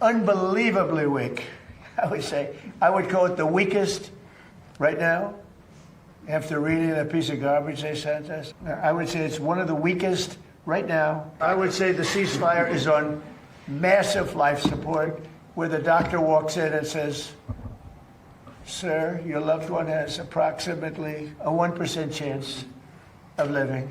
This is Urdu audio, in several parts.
unbelievably weak. I would say, I would call it the weakest right now. After reading a piece of garbage they sent us, I would say it's one of the weakest right now. I would say the ceasefire is on massive life support, where the doctor walks in and says, "Sir, your loved one has approximately a 1% chance of living."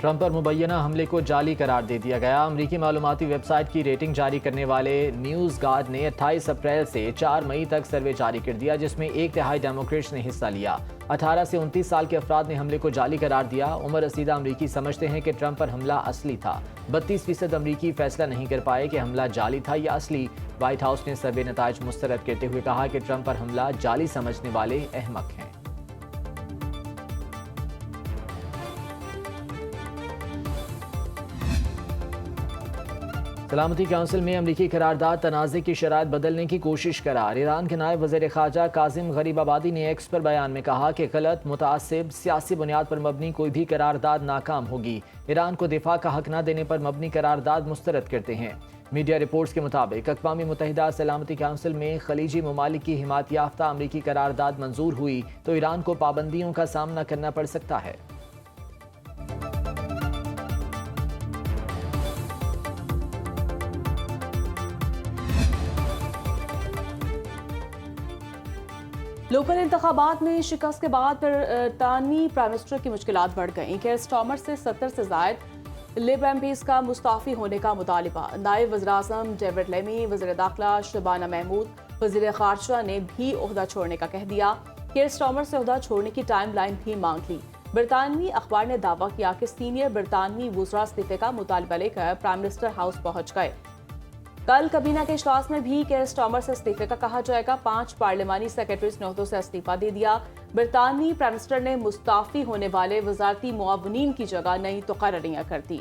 Trump پر مبینہ حملے کو جعلی قرار دے دیا گیا۔ امریکی معلوماتی ویب سائٹ کی ریٹنگ جاری کرنے والے نیوز گارڈ نے 28 اپریل سے 4 مئی تک سروے جاری کر دیا، جس میں 1/3 ڈیموکریٹس نے حصہ لیا۔ 18 سے 29 سال کے افراد نے حملے کو جعلی قرار دیا۔ عمر رسیدہ امریکی سمجھتے ہیں کہ ٹرمپ پر حملہ اصلی تھا۔ 32% امریکی فیصلہ نہیں کر پائے کہ حملہ جعلی تھا یا اصلی۔ وائٹ ہاؤس نے سروے نتائج مسترد کرتے ہوئے کہا کہ ٹرمپ پر حملہ جعلی سمجھنے والے احمق ہیں۔ سلامتی کونسل میں امریکی قرارداد تنازع کی شرائط بدلنے کی کوشش قرار۔ ایران کے نائب وزیر خارجہ کاظم غریب آبادی نے ایکس پر بیان میں کہا کہ غلط، متعصب، سیاسی بنیاد پر مبنی کوئی بھی قرارداد ناکام ہوگی۔ ایران کو دفاع کا حق نہ دینے پر مبنی قرارداد مسترد کرتے ہیں۔ میڈیا رپورٹس کے مطابق اقوام متحدہ سلامتی کونسل میں خلیجی ممالک کی حمایت یافتہ امریکی قرارداد منظور ہوئی تو ایران کو پابندیوں کا سامنا کرنا پڑ سکتا ہے۔ لوکل انتخابات میں شکست کے بعد برطانوی پرائم منسٹر کی مشکلات بڑھ گئیں۔ کیئر سٹارمر سے 70 سے زائد لیبر ایم پیز کا مستعفی ہونے کا مطالبہ۔ نائب وزیراعظم ڈیوڈ لیمی، وزیر داخلہ شبانہ محمود، وزیر خارجہ نے بھی عہدہ چھوڑنے کا کہہ دیا۔ کیئر سٹارمر سے عہدہ چھوڑنے کی ٹائم لائن بھی مانگ لی۔ برطانوی اخبار نے دعویٰ کیا کہ سینئر برطانوی وزراء استعفے کا مطالبہ لے کر پرائم منسٹر ہاؤس پہنچ گئے۔ کل کابینہ کے اجلاس میں بھی کیئر سٹارمر سے استعفے کا کہا جائے گا۔ 5 پارلیمانی سیکرٹریز نے عہدوں سے استعفیٰ دے دیا۔ برطانوی پرائم منسٹر نے مستعفی ہونے والے وزارتی معاونین کی جگہ نئی تقرریاں کر دیں۔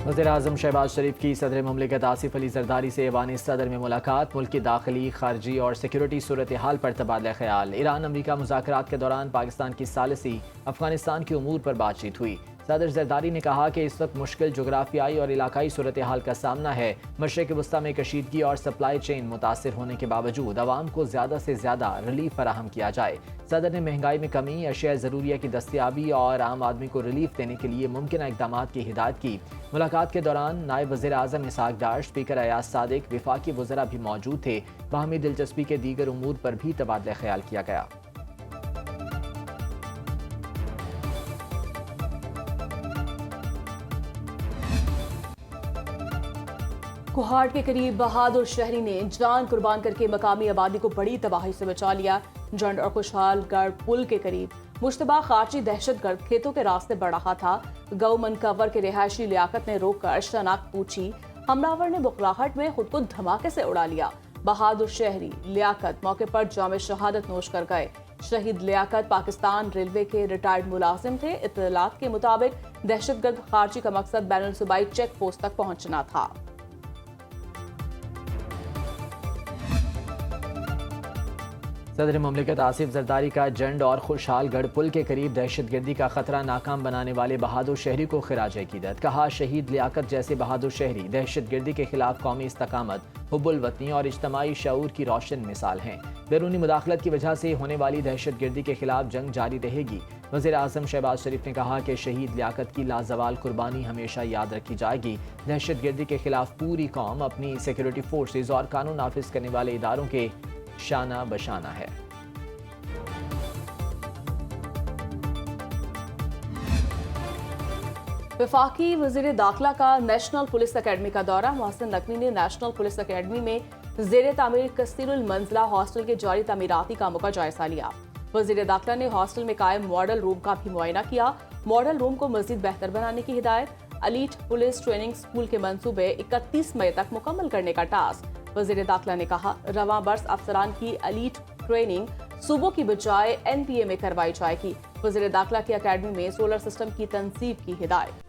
وزیر اعظم شہباز شریف کی صدر مملکت آصف علی زرداری سے ایوان صدر میں ملاقات۔ ملک کی داخلی، خارجی اور سیکورٹی صورتحال پر تبادلہ خیال۔ ایران امریکہ مذاکرات کے دوران پاکستان کی ثالثی افغانستان کے امور پر بات چیت ہوئی۔ صدر زرداری نے کہا کہ اس وقت مشکل جغرافیائی اور علاقائی صورتحال کا سامنا ہے۔ مشرق وسطیٰ میں کشیدگی اور سپلائی چین متاثر ہونے کے باوجود عوام کو زیادہ سے زیادہ ریلیف فراہم کیا جائے۔ صدر نے مہنگائی میں کمی، اشیاء ضروریہ کی دستیابی اور عام آدمی کو ریلیف دینے کے لیے ممکنہ اقدامات کی ہدایت کی۔ ملاقات کے دوران نائب وزیر اعظم اسحاق ڈار، اسپیکر ایاز صادق، وفاقی وزراء بھی موجود تھے۔ باہمی دلچسپی کے دیگر امور پر بھی تبادلہ خیال کیا گیا۔ کوہاٹ کے قریب بہادر شہری نے جان قربان کر کے مقامی آبادی کو بڑی تباہی سے بچا لیا۔ جنڈ اور خوشحال گڑھ پل کے قریب مشتبہ خارجی دہشت گرد کھیتوں کے راستے بڑھ رہا تھا۔ گو منکور کے رہائشی لیاقت نے روک کر شناخت پوچھی۔ حملہ نے بخلاہٹ میں خود کو دھماکے سے اڑا لیا۔ بہادر شہری لیاقت موقع پر جام شہادت نوش کر گئے۔ شہید لیاقت پاکستان ریلوے کے ریٹائرڈ ملازم تھے۔ اطلاعات کے مطابق دہشت گرد خارجی کا مقصد بین الصوبائی چیک پوسٹ تک پہنچنا تھا۔ صدر مملکت آصف زرداری کا جنڈ اور خوشحال گڑھ پل کے قریب دہشت گردی کا خطرہ ناکام بنانے والے بہادر شہری کو خراج عقیدت۔ کہا شہید لیاقت جیسے بہادر شہری دہشت گردی کے خلاف قومی استقامت، حب الوطنی اور اجتماعی شعور کی روشن مثال ہیں۔ بیرونی مداخلت کی وجہ سے ہونے والی دہشت گردی کے خلاف جنگ جاری رہے گی۔ وزیر اعظم شہباز شریف نے کہا کہ شہید لیاقت کی لازوال قربانی ہمیشہ یاد رکھی جائے گی۔ دہشت گردی کے خلاف پوری قوم اپنی سیکورٹی فورسز اور قانون نافذ کرنے والے اداروں کے شانہ بشانہ ہے۔ وفاقی وزیر داخلہ کا نیشنل پولیس اکیڈمی کا دورہ۔ محسن نقوی نے نیشنل پولیس اکیڈمی میں زیر تعمیر کثیر المنزلہ ہاسٹل کے جاری تعمیراتی کاموں کا جائزہ لیا۔ وزیر داخلہ نے ہاسٹل میں قائم ماڈل روم کا بھی معائنہ کیا۔ ماڈل روم کو مزید بہتر بنانے کی ہدایت۔ ایلیٹ پولیس ٹریننگ اسکول کے منصوبے 31 مئی تک مکمل کرنے کا ٹاسک۔ وزیر داخلہ نے کہا رواں برس افسران کی ایلیٹ ٹریننگ صوبوں کی بجائے NPA میں کروائی جائے گی۔ وزیر داخلہ کی اکیڈمی میں سولر سسٹم کی تنصیب کی ہدایت۔